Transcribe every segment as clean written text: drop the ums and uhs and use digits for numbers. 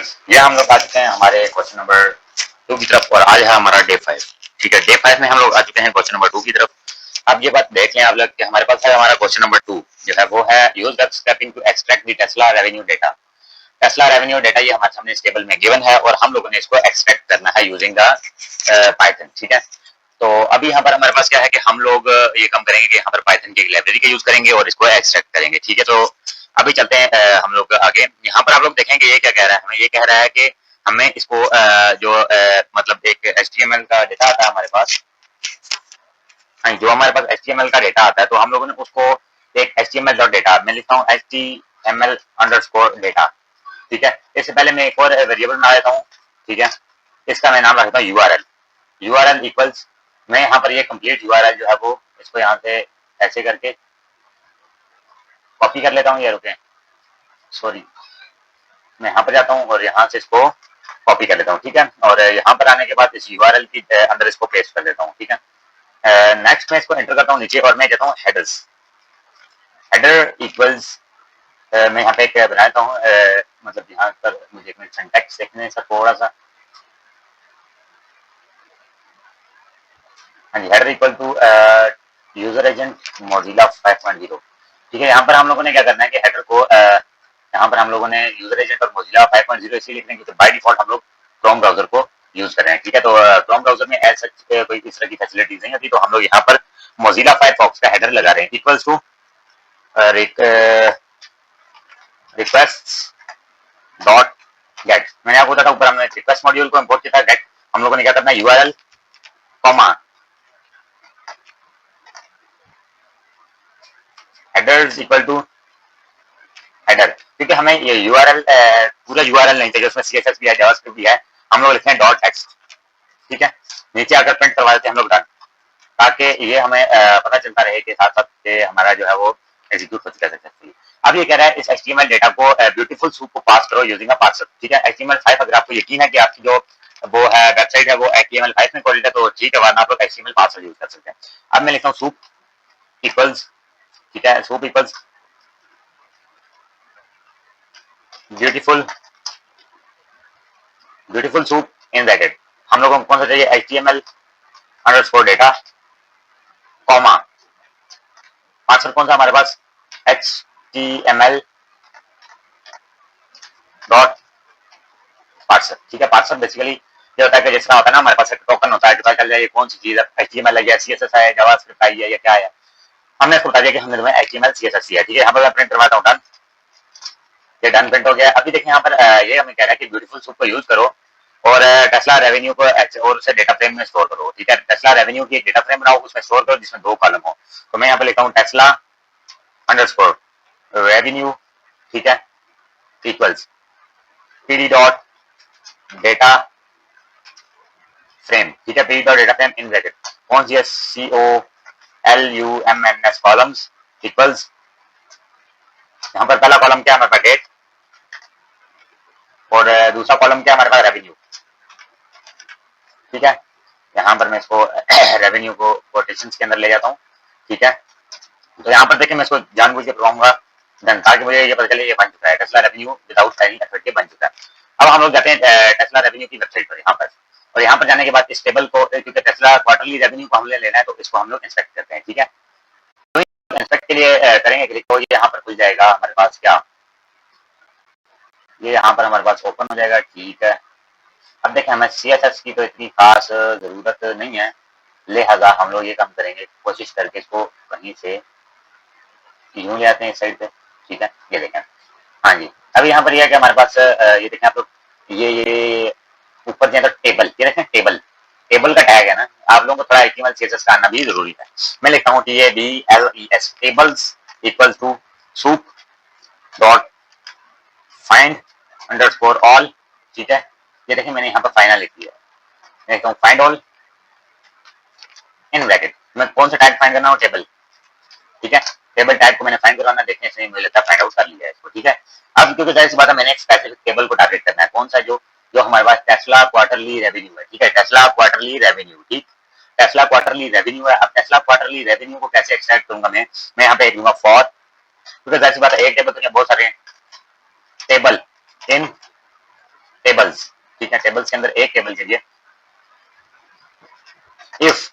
Viewers, ये हम लोग आ चुके हैं हमारे क्वेश्चन नंबर 2 की तरफ और आज है हमारा डे 5। ठीक है, डे 5 में हम लोग आ चुके हैं क्वेश्चन नंबर 2 की तरफ। अब ये बात देख लें आप लोग कि हमारे पास है हमारा क्वेश्चन नंबर 2 जो है वो है use that stepping to extract the Tesla revenue data. Tesla revenue data ये हमारे सामने इस टेबल में गिवन है और हम लोगों ने इसको एक्सट्रैक्ट करना है यूजिंग द पाइथन। ठीक है, तो अभी यहाँ पर हमारे पास क्या है कि हम लोग ये काम करेंगे कि यहाँ पर पाइथन की एक लाइब्रेरी का यूज करेंगे और इसको एक्सट्रैक्ट करेंगे। ठीक है, तो अभी चलते हैं हम लोग आगे। यहाँ पर आप लोग देखेंगे ये क्या कह रहा है, हमें ये कह रहा है कि हमें इसको मतलब एक HTML का डेटा आता है हमारे पास। हाँ, जो हमारे पास HTML का डेटा आता है तो हम लोगों ने उसको एक HTML डॉट डेटा, मैं लिखता हूँ HTML अंडरस्कोर डेटा। ठीक है, इससे पहले मैं एक और वेरिएबल बना देता हूँ। ठीक है, इसका मैं नाम रखता हूँ URL इक्वल्स, मैं यहाँ पर ये कंप्लीट URL जो है वो इसको यहाँ से ऐसे करके कॉपी कर लेता हूँ। ये रुके, सॉरी, मैं यहाँ पर जाता हूँ और यहाँ से इसको कॉपी कर लेता हूँ। ठीक है, और यहाँ पर आने के बाद इस URL की अंदर इसको पेस्ट कर देता हूँ। ठीक है, नेक्स्ट मैं इसको एंटर करता हूँ नीचे और मैं देता हूँ हेडर इक्वल्स, मैं यहाँ पे एक बनाता हूँ, मतलब यहाँ पर मुझे एक मिनट सिंटैक्स देखने सर थोड़ा सा। हाँ जी, header equal to user agent Mozilla 5.0। ठीक है, यहाँ पर हम लोगों ने क्या करना है कि हेडर को यहाँ पर हम लोगों ने यूजर एजेंट और मोजिला 5.0 इसलिए लिखने की, तो बाय डिफॉल्ट हम लोग क्रोम ब्राउजर को यूज कर रहे हैं। ठीक है, तो क्रोम ब्राउजर में एज सच कोई इस तरह की फैसिलिटीज नहीं होती, तो हम लोग यहाँ पर मोजिला फायरफॉक्स का हेडर लगा रहे हैं equals to request dot get. मैंने आपको बताया था ऊपर हमने रिक्वेस्ट मॉड्यूल को इंपोर्ट किया था। गेट हम लोगों ने क्या करना है, URL comma headers equal to header, क्योंकि हमें ये URL पूरा URL नहीं चाहिए, उसमें CSS भी है, जावास्क्रिप्ट भी है। हम लोग लिखते हैं डॉट टेक्स्ट। ठीक है, नीचे आकर प्रिंट करवा देते हैं हम लोग डन, ताकि ये हमें पता चलता रहे कि साथ साथ के हमारा जो है वो एग्जीक्यूट हो चुका है सक्सेसफुली। अब ये कह रहा है इस HTML डेटा को ब्यूटीफुल सूप को पास करो यूजिंग अ पार्सर। ठीक है, HTML5 अगर आपको यकीन है कि आपकी जो वो है वेबसाइट है वो HTML5 में कोडेड है तो ठीक है, वरना आप लोग HTML पार्सर यूज कर सकते हैं। अब मैं लिखता हूँ सूप इक्वल्स, ठीक है, soup equals beautiful soup in bracket. हम लोगों को कौन सा चाहिए, HTML underscore data comma parser कौन सा हमारे पास, HTML डॉट पार्सर। ठीक है, पार्सर बेसिकली ये होता है कि जिस तरह होता है ना हमारे पास एक टोकन होता है, पता चल जाए कौन सी चीज है, HTML है या CSS है, जावास्क्रिप्ट है या क्या है। हमने इसको बता दिया कि हमने तुम्हें HTML CSS है। ठीक है, यहाँ पर मैं प्रिंट करवाता हूँ डन, ये डन प्रिंट हो गया। अभी देखिए यहाँ पर ये हमें कह रहा है कि ब्यूटीफुल सूप को यूज करो और टेस्ला रेवेन्यू को और उसे डेटा फ्रेम में स्टोर करो। ठीक है, टेस्ला रेवेन्यू की एक डेटा फ्रेम बनाओ, उसमें स्टोर करो जिसमें 2 कॉलम हो। तो मैं यहाँ पर लिखता हूँ टेस्ला अंडरस्कोर रेवेन्यू, ठीक है, equals PD dot data frame. ठीक है, PD dot data frame in bracket कौन सी है, COLUMNS कॉलम्स इक्वल्स, यहाँ पर पहला कॉलम क्या है हमारे पास, डेट, और दूसरा कॉलम क्या है हमारे पास, रेवेन्यू। ठीक है, यहाँ पर मैं इसको रेवेन्यू को कोटेशंस के अंदर ले जाता हूँ। ठीक है, तो यहाँ पर देखिए मैं इसको जानबूझ के पढ़ाऊंगा डन, ताकि मुझे ये पता चले ये बन चुका है, Tesla revenue without signing effort के बन चुका है। अब हम लोग जाते हैं टेस्ला रेवेन्यू की वेबसाइट पर यहाँ पर, और यहाँ पर जाने के बाद इस टेबल को, क्योंकि टेस्ला क्वार्टरली रेवेन्यू को हमने लेना है तो इसको हम लोग इंस्पेक्ट करते हैं। ठीक है, तो इंस्पेक्ट के लिए करेंगे क्लिक, तो ये यहाँ पर खुल जाएगा हमारे पास क्या, ये यहाँ पर हमारे पास ओपन हो जाएगा। ठीक है, अब देखें हमें CSS की तो इतनी खास जरूरत नहीं है, लिहाजा हम लोग ये काम करेंगे, कोशिश करके इसको कहीं से यूं ले आते हैं इस साइड पे। ठीक है, ये देखें, हाँ जी, अब यहाँ पर यह है कि हमारे पास ये देखें आप लोग, ये ऊपर जाए तो टेबल, ये देखें टेबल का टैग है ना, आप लोगों को थोड़ा HTML CSS का आना भी जरूरी है। मैं लिखता हूँ TABLES tables equal to soup dot find underscore all. ठीक है, ये देखें मैंने यहाँ पर फाइनल लिख दिया, मैं लिखता हूँ फाइंड ऑल इन ब्रैकेट, मैं कौन सा टैग फाइंड करना हो, टेबल। ठीक है, टेबल टैग को मैंने फाइंड करवाना, देखने से मुझे लगता है फाइंड आउट कर लिया है इसको। ठीक है, अब क्योंकि जाहिर सी बात है मैंने एक स्पेसिफिक टेबल को टारगेट करना है, कौन सा, जो जो हमारे पास टेस्ला क्वार्टरली रेवेन्यू है। ठीक है, टेस्ला क्वार्टरली रेवेन्यू, ठीक, टेस्ला क्वार्टरली रेवेन्यू है। अब टेस्ला क्वार्टरली रेवेन्यू को कैसे एक्सट्रैक्ट करूंगा मैं यहाँ पे दूंगा फॉर, क्योंकि जाहिर सी बात है एक टेबल तो बहुत सारे टेबल इन टेबल्स, ठीक है, टेबल्स के अंदर एक टेबल चाहिए if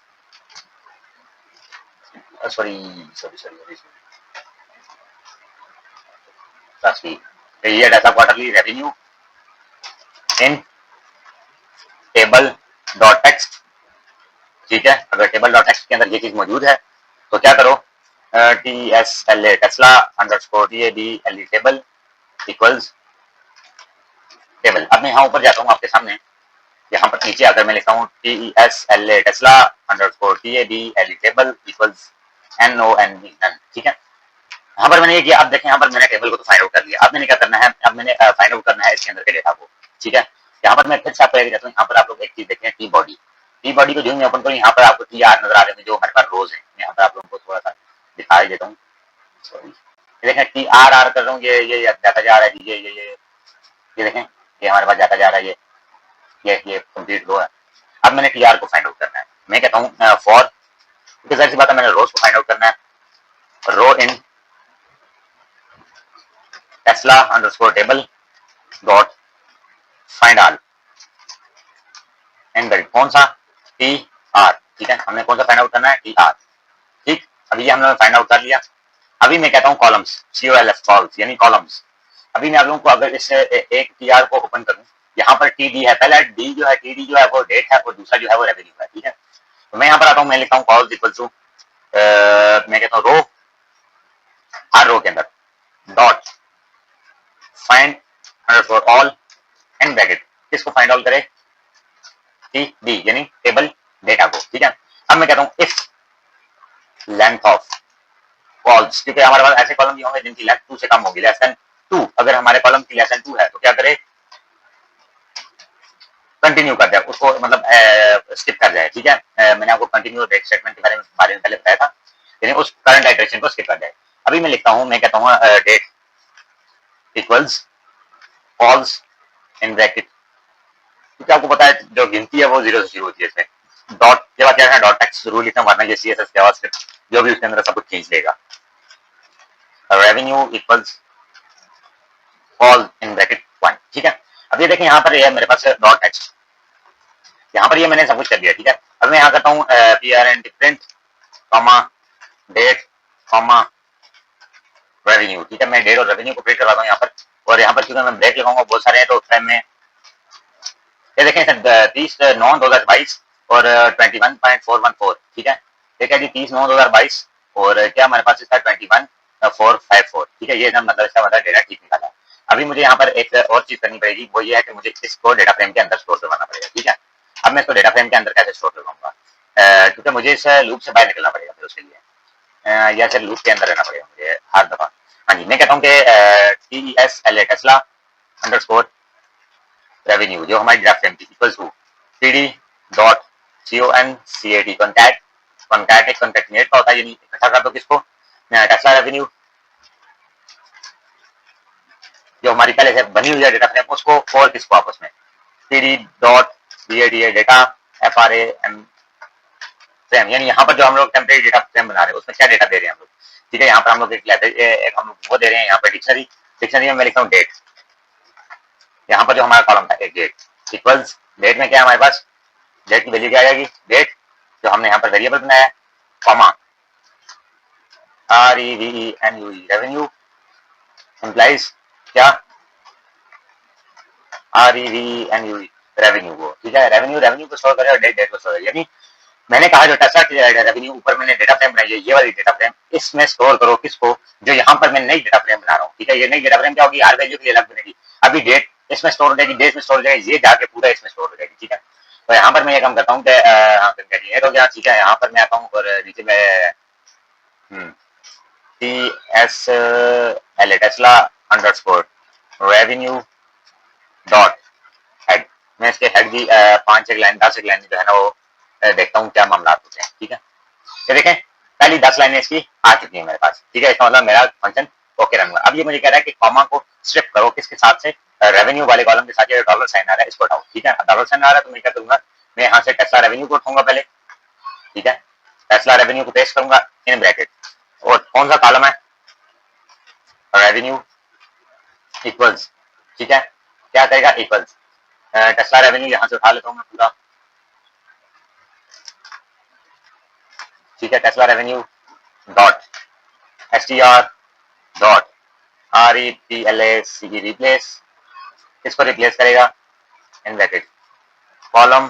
sorry sorry sorry sorry ये data quarterly revenue in table dot text, ठीक है। अगर टेबल डॉट टेक्स्ट के अंदर ये चीज मौजूद है तो क्या करो, T S L A Tesla underscore T A B L E table equals table. अब मैं यहाँ ऊपर जाता हूँ आपके सामने, यहाँ पर नीचे आकर मैं लिखता हूँ T E S L A Tesla underscore T A B L E table equals N O N B none, ठीक है। यहाँ पर मैंने ये किया, अब देखें यहाँ पर मैंने टेबल को तो फाइंड आउट कर लिया। अब मैंने क्या करना है, अब मैंने फाइंड आउट करना है इसके अंदर के डेटा को, ठीक है। यहाँ पर मैं फिर से आपको लेके जाता हूँ, यहाँ पर आप लोग एक चीज देखें, टी बॉडी, टी बॉडी को जो मैं ओपन करूँ यहाँ पर आपको टी आर नजर आ रहे हैं जो हमारे पास रोज है। यहाँ पर आप लोगों को थोड़ा सा दिखाई देता हूँ, सॉरी, ये देखें टी आर आर कर रहा हूँ, ये जाता जा रहा है, ये देखें ये हमारे पास जाता जा रहा है, ये कंप्लीट रो है। अब मैंने टी आर को फाइंड आउट करना है, मैं कहता हूँ फॉर, क्योंकि जाहिर सी बात है मैंने रोज को फाइंड आउट करना है, row in Tesla underscore table dot find all and कौन सा टी आर, ठीक है। हमने कौन सा फाइंड आउट करना है, टी आर, ठीक। अभी ये हमने फाइंड आउट कर लिया। अभी मैं कहता हूँ कॉलम्स, सी ओ एल एफ कॉल्स यानी कॉलम्स। अभी मैं आप लोगों को अगर इस एक टी आर को ओपन करूँ, यहाँ पर टी डी है, पहला डी जो है टी डी जो है वो डेट है और दूसरा जो है वो रेवेन्यू है, ठीक है। तो मैं यहाँ पर आता हूँ, मैं लिखता हूँ कॉल्स इक्वल टू, मैं कहता हूँ रो, हर रो के अंदर dot find underscore all and bracket, किसको फाइंड ऑल करे, टी डी यानी टेबल डेटा को, ठीक है। अब मैं कहता हूँ इफ लेंथ ऑफ कॉल्स, क्योंकि हमारे पास ऐसे कॉलम भी होंगे जिनकी लेंथ 2 से कम होगी, लेस देन 2, अगर हमारे कॉलम की लेस देन 2 है तो क्या करे, कंटिन्यू कर जाए उसको, मतलब स्किप कर जाए, ठीक है। मैंने आपको कंटिन्यू डेट स्टेटमेंट के बारे में पहले बताया था, यानी उस करंट आइटरेशन को स्किप कर जाए। अभी मैं लिखता हूँ, मैं कहता हूँ date equals calls in bracket, क्योंकि आपको पता है जो गिनती है वो 0 से शुरू होती है, इसमें डॉट के बाद क्या है, डॉट टेक्स्ट जरूर लिखना, वरना ये सी एस एस जावास्क्रिप्ट जो भी उसके अंदर सब कुछ खींच लेगा। Revenue equals call in bracket 1, ठीक है। अब ये देखें यहाँ पर ये मेरे पास डॉट टेक्स्ट, यहाँ पर ये मैंने सब कुछ कर दिया, ठीक है। अब मैं यहाँ करता हूँ P R N different comma date comma revenue, ठीक है। मैं डेट और रेवेन्यू को प्रिंट करवाता हूँ यहाँ पर, और यहाँ पर क्योंकि मैं ब्रेक लगाऊंगा बहुत सारे हैं तो उस टाइम में ये देखें सर 30/9/2022 और 21.414, ठीक है। ठीक है जी 30/9/2022 और क्या हमारे पास इसका 21.454, ठीक है। ये मतलब इसका मतलब डेटा ठीक निकाला है। अभी मुझे यहाँ पर एक और चीज करनी पड़ेगी, वो ये है कि मुझे इसको डेटा फ्रेम के अंदर स्टोर करवाना पड़ेगा, ठीक है। अब मैं इसको डेटा फ्रेम के अंदर कैसे स्टोर करवाऊंगा, क्योंकि मुझे इस लूप से बाहर निकलना पड़ेगा फिर उसके लिए, या फिर लूप के अंदर रहना पड़ेगा मुझे हर दफा। हाँ जी, मैं कहता हूँ कि T S L A Tesla underscore revenue जो हमारी ड्राफ्ट फ्रेम की equals to pd dot concat, contact, contact एक कॉन्टैक्टिनेट का होता है, यानी इकट्ठा कर दो किसको, टेस्ला रेवेन्यू जो हमारी पहले से बनी हुई है डेटा फ्रेम उसको, और किसको आपस में pd dot data FRAM frame, यानी यहाँ पर जो हम लोग टेम्परेरी डेटा फ्रेम बना रहे हैं उसमें क्या डेटा दे रहे हैं हम लोग, ठीक है। यहाँ पर हम लोग एक हम लोग वो दे रहे हैं, यहाँ पर डिक्शनरी, डिक्शनरी में मैं लिखता हूँ डेट, यहाँ पर जो हमारा कॉलम था एक डेट इक्वल्स डेट में क्या है हमारे पास, डेट की वैल्यू क्या आ जाएगी, डेट जो हमने यहाँ पर वेरिएबल बनाया है, कॉमा REVENUE रेवेन्यू एम्प्लाइज क्या REVENUE रेवेन्यू को, ठीक है। रेवेन्यू को स्टोर करें और डेट को स्टोर करें, यानी मैंने कहा जो टेस्ला रेवेन्यू ऊपर मैंने डेटा फ्रेम बनाई है, ये वाली डेटा फ्रेम, इसमें स्टोर करो किसको, जो यहाँ पर मैं नई डेटा फ्रेम बना रहा हूँ, ठीक है। ये नई डेटा फ्रेम क्या होगी, हर वैल्यू की अलग बनेगी। अभी डेट इसमें स्टोर हो जाएगी, डेट में स्टोर हो जाएगी, ये जाके पूरा इसमें स्टोर हो जाएगी, ठीक है। तो यहाँ पर मैं ये काम करता हूँ कि हो गया, ठीक है। यहाँ पर मैं आता हूँ और नीचे में TSL Tesla underscore revenue dot head, मैं इसके हेड की 5 एक लाइन 10 एक लाइन जो है ना वो देखता हूँ क्या मामला होते हैं, ठीक है। ये देखें पहली 10 लाइनें इसकी आ चुकी है मेरे पास, ठीक है। इसका मतलब मेरा फंक्शन ओके रन हुआ। अब ये मुझे कह रहा है कि कॉमा को स्ट्रिप करो किसके साथ से, रेवेन्यू वाले कॉलम के साथ, ये डॉलर साइन आ रहा है इसको हटाओ, ठीक है। डॉलर साइन आ रहा है तो मैं क्या करूंगा, मैं यहाँ से टेस्ला रेवेन्यू को उठाऊंगा पहले, ठीक है। टेस्ला रेवेन्यू को पेस्ट करूंगा इन ब्रैकेट, और कौन सा कॉलम है, रेवेन्यू इक्वल्स, ठीक है। क्या करेगा, इक्वल्स टेस्ला रेवेन्यू यहाँ से उठा लेता हूँ मैं पूरा, ठीक है। Tesla revenue dot str dot REPLACE replace, इसको रिप्लेस करेगा in bracket column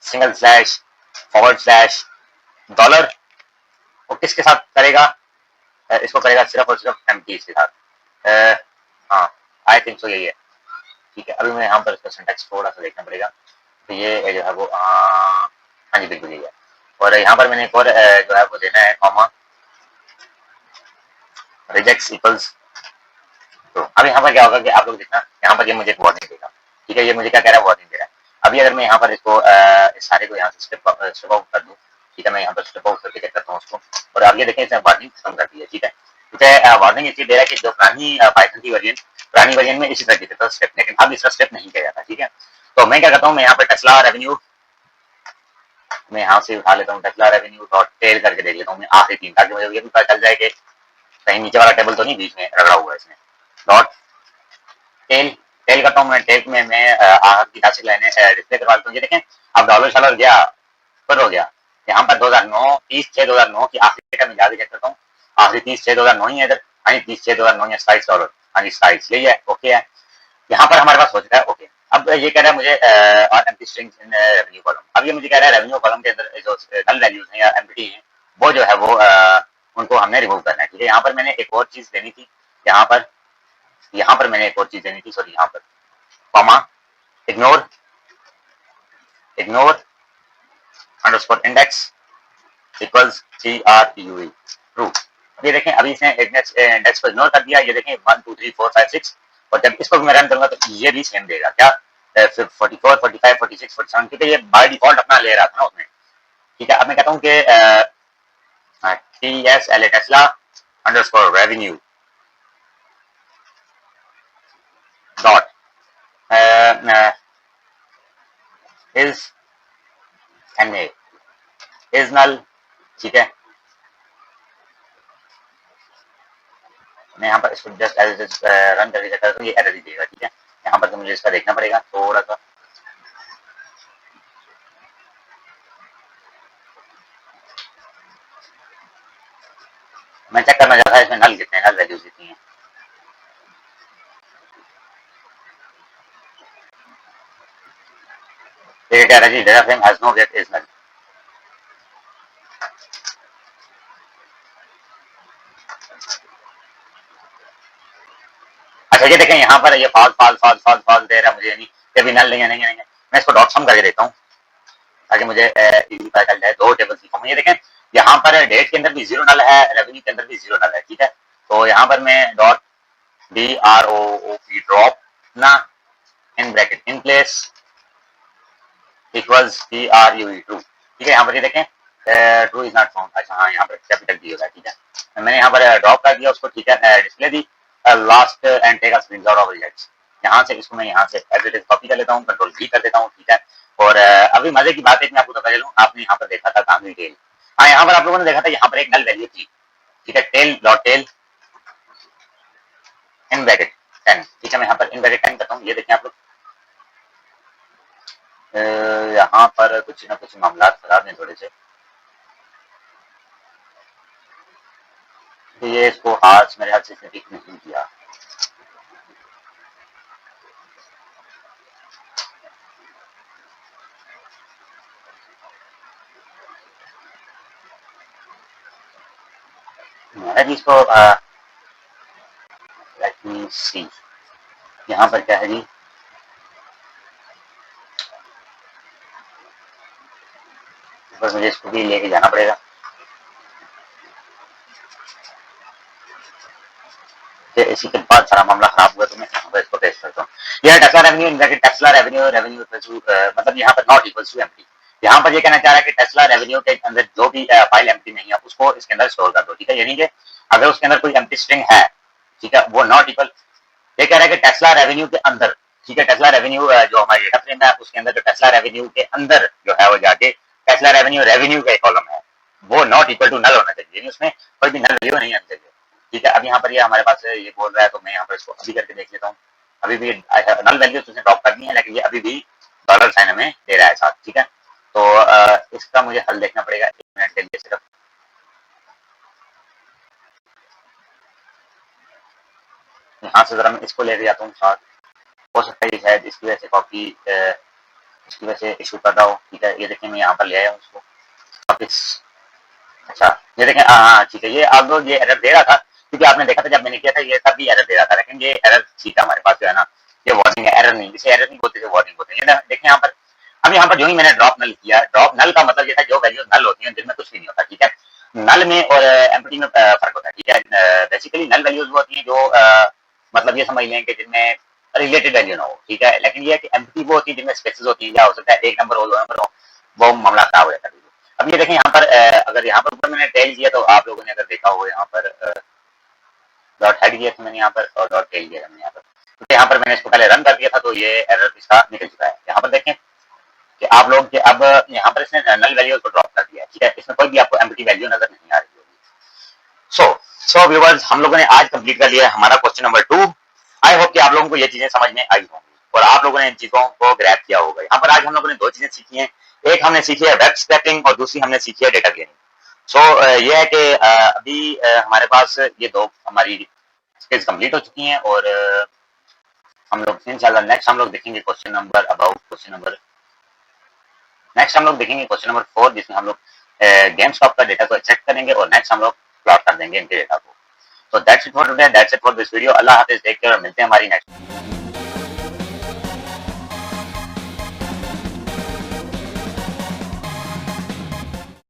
single slash forward slash dollar, और किसके साथ करेगा, इसको करेगा सिर्फ और सिर्फ एम्प्टी के साथ। हाँ आई थिंक सो यही है, ठीक है। अभी मैं यहाँ पर इसका सिंटैक्स थोड़ा सा देखना पड़ेगा, तो ये जो है वो हाँ जी बिल्कुल यही है। और यहाँ पर मैंने एक और जो है वो देना है कॉमा रिजेक्ट्स इक्वल्स, तो अब यहाँ पर क्या होगा कि आप लोग देखना, यहाँ पर ये मुझे एक वार्निंग देगा, ठीक है। ये मुझे क्या कह रहा है, वार्निंग दे रहा है। अभी अगर मैं यहाँ पर इसको इस सारे को यहाँ से स्ट्रिप आउट कर दूँ, ठीक है, मैं यहाँ पर स्ट्रिप आउट करके चेक करता हूँ उसको, और अब ये देखें इसने वार्निंग खत्म कर दी है, ठीक है। मुझे वार्निंग इसलिए दे रहा है कि जो पुरानी वर्जन में इसी तरह की था स्टेप, लेकिन अब इसका स्टेप नहीं किया जाता, ठीक है। तो मैं क्या करता हूँ, मैं यहाँ पर टेस्ला रेवेन्यू मैं यहाँ से उठा लेता हूँ, टेस्ला रेवेन्यू डॉट टेल करके देख लेता हूँ मैं आखिरी 3, ताकि मुझे ये भी पता चल जाए कि कहीं नीचे वाला टेबल तो नहीं बीच में रगड़ा हुआ है इसमें। डॉट टेल टेल करता हूँ मैं, टेल में मैं आखिर की 10 लाइनें डिस्प्ले करवा लेता हूँ। ये देखें अब डॉलर गया, पर हो गया यहाँ पर 2009 30/6/2009 की आखिरी का मैं याद चेक करता हूँ, आखिरी 30/6/2009 ही है इधर, हाँ जी 30/6/2009 है, $27, हाँ जी 27 यही है, ओके है। यहाँ पर हमारे पास हो चुका है, ओके। अब ये कह रहा है मुझे और empty strings in revenue column, अब ये मुझे कह रहा है रेवेन्यू कॉलम के अंदर जो नल वैल्यूज हैं या एम्प्टी हैं, वो जो है वो उनको हमने रिमूव करना है, ठीक है। यहाँ पर मैंने एक और चीज देनी थी, यहाँ पर मैंने एक और चीज देनी थी, सॉरी, यहाँ पर comma ignore underscore index equals TRUE true. ये देखें अभी इसने इंडेक्स को इग्नोर कर दिया, ये देखें 1 2 3 4 5 6, और जब इसको मैं रन करूंगा तो ये भी सेम देगा, क्या 44 45 46 47, क्योंकि ये बाय डिफॉल्ट अपना ले रहा था ना उसमें, ठीक है। अब मैं कहता हूँ कि TSLA Tesla underscore revenue dot is NA is null, ठीक है। मैं यहाँ पर इसको जस्ट एज रन करके चेक करता हूँ, ये एरर ही देगा, ठीक है। यहाँ पर तो मुझे इसका देखना पड़ेगा थोड़ा सा, मैं चेक करना चाहता है इसमें नल कितने, नल वैल्यूज कितनी है। ये कह रहा है data frame has no get is null, अच्छा ये देखें यहाँ पर ये फॉल्स दे रहा है मुझे, यानी कि अभी नल नहीं है, नहीं है। मैं इसको डॉट सम करके देता हूँ ताकि मुझे इजी पता चल जाए, दो टेबल की फॉर्म। ये देखें यहाँ पर डेट के अंदर भी जीरो नल है, रेवेन्यू के अंदर भी जीरो नल है, ठीक है। तो यहाँ पर मैं डॉट DROOP ड्रॉप ना in bracket in place equals TRUE true, ठीक है। यहाँ पर ये देखें ट्रू इज नॉट फाउंड, अच्छा हाँ यहाँ पर कैपिटल डी होगा, ठीक है। मैंने यहाँ पर ड्रॉप कर दिया उसको, ठीक है, display the last and take a screenshot of results. यहाँ से इसको मैं यहाँ से एज इट इज कॉपी कर लेता हूँ, कंट्रोल V कर देता हूँ, ठीक है। और अभी मजे की बात है, मैं आपको बताता चलूँ, आपने यहाँ पर देखा था काम टेल, हाँ यहाँ पर आप लोगों ने देखा था यहाँ पर एक नल वैल्यू थी, ठीक है, tail dot tail in bracket 10, ठीक है। मैं यहाँ पर इन ब्रैकेट 10 करता हूँ, ये देखें आप लोग यहाँ पर कुछ ना कुछ मामला खराब हैं थोड़े से, तो ये इसको हाथ मेरे हाथ से इसने पिक नहीं किया, मैं भी इसको लेट मी सी यहाँ पर क्या है जी, बस मुझे इसको भी लेके जाना पड़ेगा, इसी के बाद सारा मामला खराब हुआ, तो मैं यहाँ पर इसको टेस्ट करता हूँ। यह Tesla revenue in bracket Tesla revenue revenue मतलब यहाँ पर नॉट इक्वल्स टू एम्प्टी, यहाँ पर ये कहना चाह रहा है कि टेस्ला रेवेन्यू के अंदर जो भी फाइल एम्प्टी नहीं है उसको इसके अंदर स्टोर कर दो, ठीक है। यानी कि अगर उसके अंदर कोई एम्प्टी स्ट्रिंग है, ठीक है, वो नॉट इक्वल, ये कह रहा है कि टेस्ला रेवेन्यू के अंदर, ठीक है, टेस्ला रेवेन्यू जो हमारी डेटा फ्रेम है उसके अंदर जो टेस्ला रेवेन्यू के अंदर जो है वो जाके टेस्ला रेवेन्यू रेवेन्यू का एक कॉलम है, वो नॉट इक्वल टू नल होना चाहिए, यानी उसमें कोई भी नल वैल्यू नहीं आनी चाहिए, ठीक है। अब यहाँ पर ये हमारे पास ये बोल रहा है, तो मैं यहाँ पर इसको अभी करके देख लेता हूँ, अभी भी नल वैल्यू उसने ड्रॉप कर दी है, लेकिन ये अभी भी डॉलर साइन हमें दे रहा है साथ, ठीक है। तो इसका मुझे हल देखना पड़ेगा 1 मिनट के लिए सिर्फ। यहाँ से जरा मैं इसको लेके जाता हूँ साथ, हो सकता है शायद इसकी वजह से कॉपी इसकी वजह से इशू कर रहा हो, ठीक है। ये देखिए मैं यहाँ पर ले आया हूँ उसको वापिस। अच्छा ये देखें, हाँ ठीक है, ये अब ये एरर दे रहा था क्योंकि आपने देखा था जब मैंने किया था ये तब भी एरर दे रहा था, लेकिन ये एरर ठीक है हमारे पास जो है ना, ये वार्निंग है, एरर नहीं, इसे एरर नहीं बोलते, वार्निंग बोलते हैं। देखिए यहाँ पर अब यहाँ पर जो ही मैंने ड्रॉप नल किया, ड्रॉप नल का मतलब ये था जो वैल्यूज नल होती है जिनमें कुछ भी नहीं होता, ठीक है। नल में और एम्प्टी में फर्क होता है, ठीक है। बेसिकली नल वैल्यूज वो होती है जो मतलब ये समझ लें कि जिनमें रिलेटेड वैल्यू ना हो, ठीक है। लेकिन ये है कि एम्प्टी वो होती है जिनमें स्पेसेस होती है, या हो सकता है 1 नंबर हो 2 नंबर हो, वो मामला खराब हो जाता है। अब ये देखें यहाँ पर अगर यहाँ पर ऊपर मैंने टेल किया तो आप लोगों ने अगर देखा हो यहाँ पर डॉट हेड किया था मैंने यहाँ पर और डॉट टेल किया था मैंने यहाँ पर, तो यहाँ पर मैंने इसको पहले रन कर दिया था तो ये एरर इसका निकल चुका है। यहाँ पर देखें कि आप लोग अब यहाँ पर इसने नल वैल्यू को ड्रॉप कर दिया है, ठीक है। इसमें कोई भी आपको एम्प्टी वैल्यू नजर नहीं आ रही होगी। सो व्यूअर्स, हम लोगों ने आज कंप्लीट कर लिया है हमारा क्वेश्चन नंबर 2। आई होप कि आप लोगों को ये चीजें समझ में आई होंगी और आप लोगों ने इन चीजों को ग्रैब किया होगा। यहाँ पर आज हम लोगों ने 2 चीजें सीखी हैं, एक हमने सीखी है वेब स्क्रैपिंग और दूसरी हमने सीखी है डेटा क्लीनिंग। सो ये है कि अभी हमारे पास ये 2 हमारी स्किल्स कंप्लीट हो चुकी हैं और हम लोग इंशाल्लाह नेक्स्ट हम लोग देखेंगे नेक्स्ट हम लोग देखेंगे क्वेश्चन नंबर 4, जिसमें हम लोग गेम स्टॉप का डेटा को चेक करेंगे और नेक्स्ट हम लोग प्लॉट कर देंगे इनके डेटा को। So that's it for today. That's it for this video. Allah Hafiz. Take care. मिलते हैं हमारी नेक्स्ट